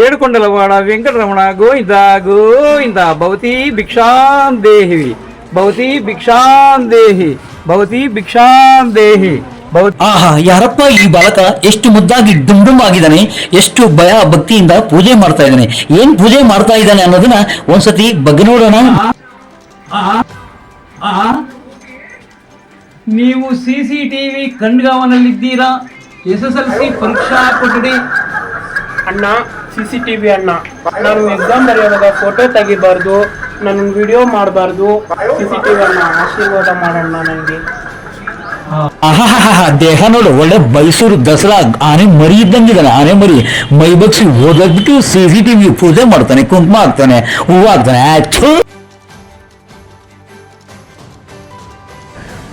ఏడుకొండలవాడ వెంకటరమణ గోవింద గోవింద భవతి భిక్షాం దేహి ಭವತಿ ಭಿಕ್ಷಾಂ ದೇಹಿ ಭವತಿ ಭಿಕ್ಷಾಂ ದೇಹಿ. ಆಹಾ, ಯಾರಪ್ಪ ಈ ಬಾಲಕ, ಎಷ್ಟು ಮುದ್ದಾಗಿ ಡುಮ್ ಆಗಿದ್ದಾನೆ, ಎಷ್ಟು ಭಯ ಭಕ್ತಿಯಿಂದ ಪೂಜೆ ಮಾಡ್ತಾ ಇದ್ದಾನೆ. ಏನ್ ಪೂಜೆ ಮಾಡ್ತಾ ಇದ್ದಾನೆ ಅನ್ನೋದನ್ನ ಒಂದ್ಸತಿ ಬಗ್ಗೆ ನೋಡೋಣ. ನೀವು CCTV ಕಣ್ಗಾವನಲ್ಲಿದ್ದೀರಾ? SSLC ಪರೀಕ್ಷಾ ಕೊಠಡಿ ಅಣ್ಣ, CCTV ಅಣ್ಣ. ನಾನು ಎಕ್ಸಾಮ್ ಬರೆಯುವಾಗ ಫೋಟೋ ತೆಗಿಬಾರ್ದು, ನನ್ನ ವಿಡಿಯೋ ಮಾಡಬಾರ್ದು. CCTV ಅಣ್ಣ, ಆಶೀರ್ವಾದ ಮಾಡೋಣ ನನಗೆ. ದೇಹ ನೋಡು, ಒಳ್ಳೆ ಮೈಸೂರು ದಸರಾ ಆನೆ ಮರಿ ಇದ್ದಂಗಿದ್ದಾನೆ. ಆನೆ ಮರಿ ಮೈ ಬಗ್ಸಿ ಓದೋದ್ಬಿಟ್ಟು CCTV ಪೂಜೆ ಮಾಡ್ತಾನೆ, ಕುಂಕುಮ ಹಾಕ್ತಾನೆ, ಹೂವು ಹಾಕ್ತಾನೆ.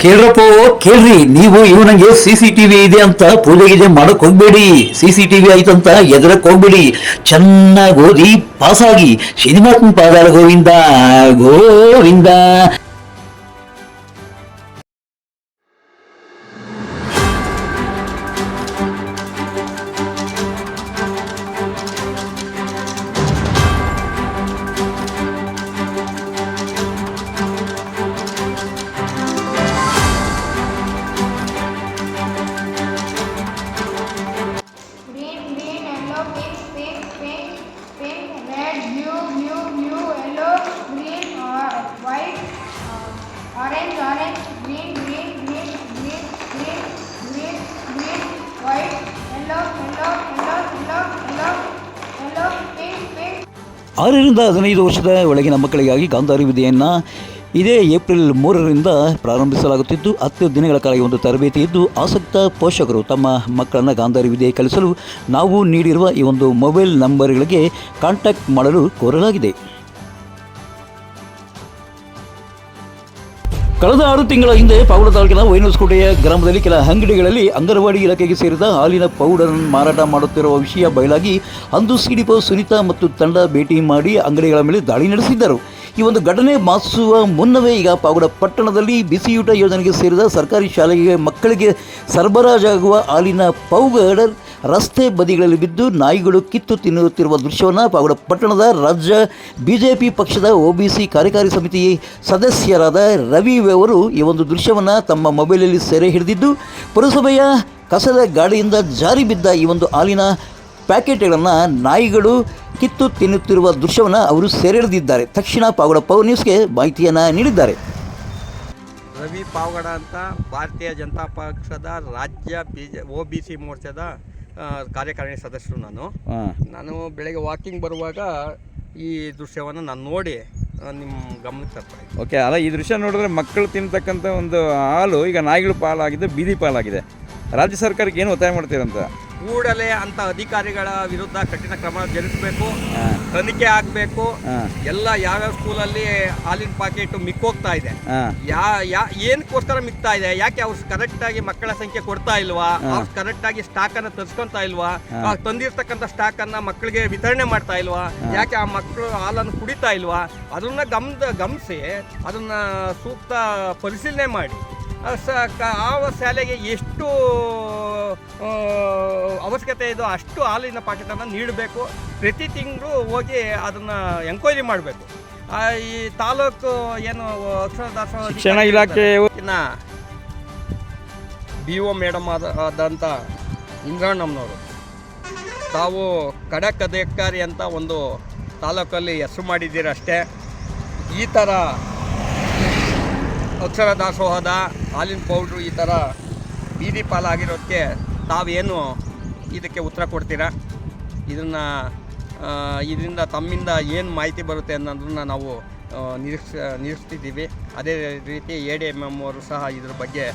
ಕೇಳ್ರಪ್ಪ ಕೇಳ್ರಿ, ನೀವು ಇವನಿಗೆ CCTV ಇದೆ ಅಂತ ಪೂಜೆ ಗೀಜೆ ಮಾಡಕ್ ಹೋಗ್ಬೇಡಿ. CCTV ಆಯ್ತಂತ ಎದುರಕ್ ಹೋಗ್ಬೇಡಿ. ಚೆನ್ನಾಗಿ ಓದಿ ಪಾಸಾಗಿ Srinivasan ಪಾದಾಳ Govinda Govinda. Orange, green, green, green, green, green, green, green, white, yellow, yellow, yellow, yellow, yellow, yellow, pink, pink. 6ರಿಂದ 15 ವರ್ಷದ ಒಳಗಿನ ಮಕ್ಕಳಿಗಾಗಿ ಗಾಂಧಾರಿ ವಿದ್ಯೆಯನ್ನು ಇದೇ ಏಪ್ರಿಲ್ 3ರಿಂದ ಪ್ರಾರಂಭಿಸಲಾಗುತ್ತಿದ್ದು 10 ದಿನಗಳ ಕಾಲ ಒಂದು ತರಬೇತಿ ಇದ್ದು, ಆಸಕ್ತ ಪೋಷಕರು ತಮ್ಮ ಮಕ್ಕಳನ್ನು ಗಾಂಧಾರಿ ವಿದ್ಯೆ ಕಲಿಸಲು ನಾವು ನೀಡಿರುವ ಈ ಒಂದು ಮೊಬೈಲ್ ನಂಬರ್ಗಳಿಗೆ ಕಾಂಟ್ಯಾಕ್ಟ್ ಮಾಡಲು ಕೋರಲಾಗಿದೆ. ಕಳೆದ 6 ತಿಂಗಳ ಹಿಂದೆ ಪಾವಗಡ ತಾಲೂಕಿನ ವೈನಸ್ಕೋಟೆಯ ಗ್ರಾಮದಲ್ಲಿ ಕೆಲ ಅಂಗಡಿಗಳಲ್ಲಿ ಅಂಗನವಾಡಿ ಇಲಾಖೆಗೆ ಸೇರಿದ ಹಾಲಿನ ಪೌಡರ್ ಮಾರಾಟ ಮಾಡುತ್ತಿರುವ ವಿಷಯ ಬಯಲಾಗಿ ಅಂದು ಸಿಡಿಪೋ ಸುನೀತಾ ಮತ್ತು ತಂಡ ಭೇಟಿ ಮಾಡಿ ಅಂಗಡಿಗಳ ಮೇಲೆ ದಾಳಿ ನಡೆಸಿದ್ದರು. ಈ ಒಂದು ಘಟನೆ ಮಾಸುವ ಮುನ್ನವೇ ಈಗ ಪಾವಗಡ ಪಟ್ಟಣದಲ್ಲಿ ಬಿಸಿಯೂಟ ಯೋಜನೆಗೆ ಸೇರಿದ ಸರ್ಕಾರಿ ಶಾಲೆಗೆ ಮಕ್ಕಳಿಗೆ ಸರಬರಾಜಾಗುವ ಹಾಲಿನ ಪೌಡರ್ ರಸ್ತೆ ಬದಿಗಳಲ್ಲಿ ಬಿದ್ದು ನಾಯಿಗಳು ಕಿತ್ತು ತಿನ್ನುತ್ತಿರುವ ದೃಶ್ಯವನ್ನು ಪಾವಗಡ ಪಟ್ಟಣದ ರಾಜ್ಯ BJP ಪಕ್ಷದ OBC ಕಾರ್ಯಕಾರಿ ಸಮಿತಿ ಸದಸ್ಯರಾದ ರವಿ ಅವರು ಈ ಒಂದು ದೃಶ್ಯವನ್ನು ತಮ್ಮ ಮೊಬೈಲಲ್ಲಿ ಸೆರೆ ಹಿಡಿದಿದ್ದು, ಪುರಸಭೆಯ ಕಸದ ಗಾಡಿಯಿಂದ ಜಾರಿ ಬಿದ್ದ ಈ ಒಂದು ಹಾಲಿನ ಪ್ಯಾಕೆಟ್ಗಳನ್ನು ನಾಯಿಗಳು ಕಿತ್ತು ತಿನ್ನುತ್ತಿರುವ ದೃಶ್ಯವನ್ನು ಅವರು ಸೆರೆ ಹಿಡಿದಿದ್ದಾರೆ. ತಕ್ಷಣ ಪಾವಗಡ ಪವರ್ ನ್ಯೂಸ್ಗೆ ಮಾಹಿತಿಯನ್ನು ನೀಡಿದ್ದಾರೆ. ರವಿ ಪಾವಗಡ ಅಂತ ಭಾರತೀಯ ಜನತಾ ಪಕ್ಷದ ರಾಜ್ಯ OBC ಮೋರ್ಚಾದ ಕಾರ್ಯಕಾರಿಣಿ ಸದಸ್ಯರು. ನಾನು ಬೆಳಗ್ಗೆ ವಾಕಿಂಗ್ ಬರುವಾಗ ಈ ದೃಶ್ಯವನ್ನು ನಾನು ನೋಡಿ ನಿಮ್ಮ ಗಮನಕ್ಕೆ ತರ್ತೀನಿ. ಓಕೆ, ಅಲ್ಲ ಈ ದೃಶ್ಯ ನೋಡಿದ್ರೆ ಮಕ್ಕಳು ತಿನ್ನತಕ್ಕಂಥ ಒಂದು ಹಾಲು ಈಗ ನಾಯಿಗಳು ಪಾಲಾಗಿದೆ, ಬೀದಿ ಪಾಲಾಗಿದೆ. ರಾಜ್ಯ ಸರ್ಕಾರಕ್ಕೆ ಏನು ಒತ್ತಾಯ ಮಾಡ್ತೀರಂತ? ಕೂಡಲೇ ಅಂತ ಅಧಿಕಾರಿಗಳ ವಿರುದ್ಧ ಕಠಿಣ ಕ್ರಮ ಜರುಗಿಸಬೇಕು, ತನಿಖೆ ಆಗಬೇಕು. ಎಲ್ಲ ಯಾವ್ಯಾವ ಸ್ಕೂಲಲ್ಲಿ ಹಾಲಿನ ಪ್ಯಾಕೆಟ್ ಮಿಕ್ಕೋಗ್ತಾ ಇದೆ, ಏನಕ್ಕೋಸ್ಕರ ಮಿಕ್ತಾ ಇದೆ, ಯಾಕೆ ಅವ್ರು ಕರೆಕ್ಟಾಗಿ ಮಕ್ಕಳ ಸಂಖ್ಯೆ ಕೊಡ್ತಾ ಇಲ್ವಾ, ಅವ್ರು ಕರೆಕ್ಟಾಗಿ ಸ್ಟಾಕ್ ಅನ್ನ ತರಿಸ್ಕೊಂತಾ ಇಲ್ವಾ, ತಂದಿರ್ತಕ್ಕಂಥ ಸ್ಟಾಕ್ ಅನ್ನ ಮಕ್ಕಳಿಗೆ ವಿತರಣೆ ಮಾಡ್ತಾ ಇಲ್ವಾ, ಯಾಕೆ ಆ ಮಕ್ಕಳು ಹಾಲನ್ನು ಕುಡಿತಾ ಇಲ್ವಾ, ಅದನ್ನ ಗಮನಿಸಿ ಅದನ್ನ ಸೂಕ್ತ ಪರಿಶೀಲನೆ ಮಾಡಿ ಆ ಶಾಲೆಗೆ ಎಷ್ಟು ಅವಶ್ಯಕತೆ ಇದೋ ಅಷ್ಟು ಹಾಲಿನ ಪ್ಯಾಕೆಟನ್ನು ನೀಡಬೇಕು. ಪ್ರತಿ ತಿಂಗಳು ಹೋಗಿ ಅದನ್ನು ಎಂಕ್ವೈರಿ ಮಾಡಬೇಕು. ಈ ತಾಲೂಕು ಏನು ಅಕ್ಷರದಾಸೋಹ ಶಿಕ್ಷಣ ಇಲಾಖೆ BO ಮೇಡಮ್ ಆದಂಥ ಇಂದ್ರಣ್ಣಮ್ಮನವರು ತಾವು ಖಡಕ್ ಅಧಿಕಾರಿ ಅಂತ ಒಂದು ತಾಲೂಕಲ್ಲಿ ಹೆಸರು ಮಾಡಿದ್ದೀರ ಅಷ್ಟೇ. ಈ ಥರ ಅಕ್ಷರ ದಾಸೋಹದ ಹಾಲಿನ ಪೌಡ್ರು ಈ ಥರ ಬೀದಿ ಪಾಲಾಗಿರೋದಕ್ಕೆ ತಾವೇನು ಇದಕ್ಕೆ ಉತ್ತರ ಕೊಡ್ತೀರಾ? ಇದರಿಂದ ತಮ್ಮಿಂದ ಏನು ಮಾಹಿತಿ ಬರುತ್ತೆ ಅನ್ನೋದನ್ನು ನಾವು ನಿರೀಕ್ಷಿಸ್ತಿದ್ದೀವಿ. ಅದೇ ರೀತಿ ADMM ಅವರು ಸಹ ಇದ್ರ ಬಗ್ಗೆ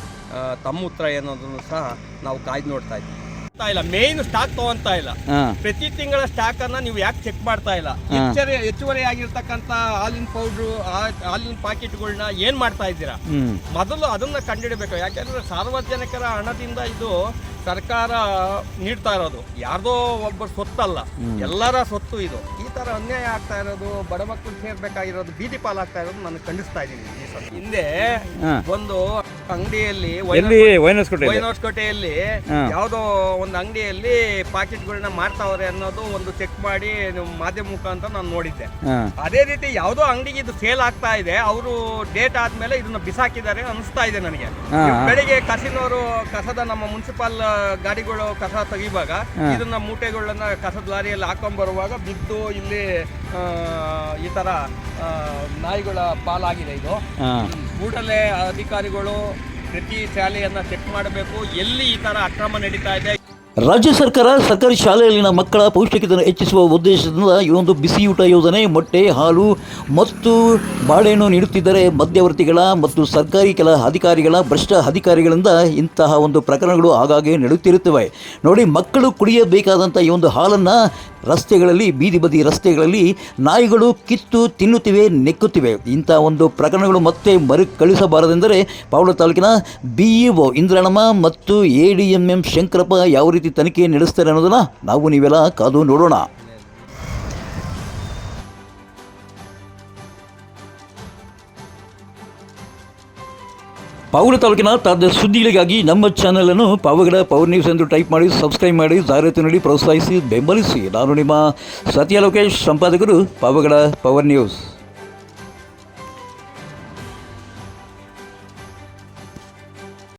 ತಮ್ಮ ಉತ್ತರ ಏನೋದನ್ನು ಸಹ ನಾವು ಕಾಯ್ದು ನೋಡ್ತಾ ಇದ್ದೀವಿ. ಇಲ್ಲ, ಮೇನ್ ಸ್ಟಾಕ್ ತಗೊಂತಾ ಇಲ್ಲ. ಪ್ರತಿ ತಿಂಗಳ ಸ್ಟಾಕ್ ಅನ್ನ ನೀವು ಯಾಕೆ ಚೆಕ್ ಮಾಡ್ತಾ ಇಲ್ಲ? ಹೆಚ್ಚುವರಿ ಆಗಿರ್ತಕ್ಕಂಥ ಹಾಲಿನ ಪೌಡ್ರು, ಹಾಲಿನ ಪ್ಯಾಕೆಟ್ಗಳನ್ನ ಏನ್ ಮಾಡ್ತಾ ಇದ್ದೀರಾ? ಮೊದಲು ಅದನ್ನ ಕಂಡುಹಿಡಬೇಕು. ಯಾಕೆಂದ್ರೆ ಸಾರ್ವಜನಿಕರ ಹಣದಿಂದ ಇದು ಸರ್ಕಾರ ನೀಡ್ತಾ ಇರೋದು, ಯಾರ್ದೋ ಒಬ್ಬರು ಸೊತ್ತಲ್ಲ, ಎಲ್ಲರ ಸೊತ್ತು ಇದು. ಈ ತರ ಅನ್ಯಾಯ ಆಗ್ತಾ ಇರೋದು, ಬಡ ಮಕ್ಕಳು ಸೇರ್ಬೇಕಾಗಿರೋದು, ಬೀದಿ ಪಾಲಾಗ್ತಾ ಇರೋದು ನಾನು ಖಂಡಿಸ್ತಾ ಇದ್ದೀನಿ. ಹಿಂದೆ ಒಂದು ಅಂಗಡಿಯಲ್ಲಿ ಎಲ್ಲಿ ವೈನಸ್ಕೋಟೆ ವೈನೋಸ್ಕೋಟೆಯಲ್ಲಿ ಹಾ. ಯಾವುದೋ ಒಂದು ಅಂಗಡಿಯಲ್ಲಿ ಪಾಕೆಟ್ಗಳನ್ನ ಮಾರ್ತಾವ್ರೆ ಅನ್ನೋದು ಒಂದು ಚೆಕ್ ಮಾಡಿ ಮಾಧ್ಯಮ ಮುಖಾಂತರ ನಾನು ನೋಡಿದ್ದೆ. ಹಾಂ ಅದೇ ರೀತಿ ಯಾವುದೋ ಅಂಗಡಿಗೆ ಇದು ಸೇಲ್ ಆಗ್ತಾ ಇದೆ, ಅವರು ಡೇಟ್ ಆದ್ಮೇಲೆ ಇದನ್ನ ಬಿಸಾಕಿದ್ದಾರೆ ಅನಿಸ್ತಾ ಇದೆ ನನಗೆ. ಹಾ. ಬೆಳಿಗ್ಗೆ ಕಸಿನವರು ಕಸದ ನಮ್ಮ ಮುನ್ಸಿಪಲ್ ಗಾಡಿಗಳು ಕಸ ತೆಗಿವಾಗ ಇದನ್ನ ಮೂಟೆಗಳನ್ನ ಕಸದ ಲಾರಿಯಲ್ಲಿ ಹಾಕೊಂಡ್ ಬರುವಾಗ ಬಿದ್ದು ಇಲ್ಲಿ ಈ ತರ ನಾಯಿಗಳ ಪಾಲಾಗಿದೆ. ಇದು ಹಾಂ ಕೂಡಲೇ ಅಧಿಕಾರಿಗಳು ಪ್ರತಿ ಶಾಲೆಯನ್ನ ಚೆಕ್ ಮಾಡಬೇಕು, ಎಲ್ಲಿ ಈ ತರ ಅಕ್ರಮ ನಡೀತಾ ಇದೆ. ರಾಜ್ಯ ಸರ್ಕಾರ ಸರ್ಕಾರಿ ಶಾಲೆಯಲ್ಲಿನ ಮಕ್ಕಳ ಪೌಷ್ಟಿಕತೆಯನ್ನು ಹೆಚ್ಚಿಸುವ ಉದ್ದೇಶದಿಂದ ಈ ಒಂದು ಬಿಸಿಯೂಟ ಯೋಜನೆ ಮೊಟ್ಟೆ, ಹಾಲು ಮತ್ತು ಬಾಳೆಹಣ್ಣು ನೀಡುತ್ತಿದ್ದರೆ ಮಧ್ಯವರ್ತಿಗಳ ಮತ್ತು ಸರ್ಕಾರಿ ಕೆಲ ಅಧಿಕಾರಿಗಳ ಭ್ರಷ್ಟ ಅಧಿಕಾರಿಗಳಿಂದ ಇಂತಹ ಒಂದು ಪ್ರಕರಣಗಳು ಆಗಾಗ್ಗೆ ನಡೆಯುತ್ತಿರುತ್ತವೆ. ನೋಡಿ, ಮಕ್ಕಳು ಕುಡಿಯಬೇಕಾದಂಥ ಈ ಒಂದು ಹಾಲನ್ನು ರಸ್ತೆಗಳಲ್ಲಿ, ಬೀದಿ ಬದಿ ರಸ್ತೆಗಳಲ್ಲಿ ನಾಯಿಗಳು ಕಿತ್ತು ತಿನ್ನುತ್ತಿವೆ, ನೆಕ್ಕುತ್ತಿವೆ. ಇಂಥ ಒಂದು ಪ್ರಕರಣಗಳು ಮತ್ತೆ ಮರುಕಳಿಸಬಾರದೆಂದರೆ ಪಾವಗಡ ತಾಲೂಕಿನ BEO ಇಂದ್ರಳಮ್ಮ ಮತ್ತು ADMM ಶಂಕರಪ್ಪ ಯಾವ ರೀತಿ ತನಿಖೆ ನಡೆಸ್ತಾರೆ ಅನ್ನೋದನ್ನು ನಾವು ನೀವೆಲ್ಲ ಕಾದು ನೋಡೋಣ. ಪಾವಗಡ ತಾಲೂಕಿನ ತಾಜಾ ಸುದ್ದಿಗಳಿಗಾಗಿ ನಮ್ಮ ಚಾನಲನ್ನು ಪಾವಗಡ ಪವರ್ ನ್ಯೂಸ್ ಎಂದು ಟೈಪ್ ಮಾಡಿ ಸಬ್ಸ್ಕ್ರೈಬ್ ಮಾಡಿ, ಜಾಹೀರಾತು ನೀಡಿ ಪ್ರೋತ್ಸಾಹಿಸಿ ಬೆಂಬಲಿಸಿ. ನಾನು ನಿಮ್ಮ ಸತ್ಯ ಲೋಕೇಶ್, ಸಂಪಾದಕರು, ಪಾವಗಡ ಪವರ್ ನ್ಯೂಸ್.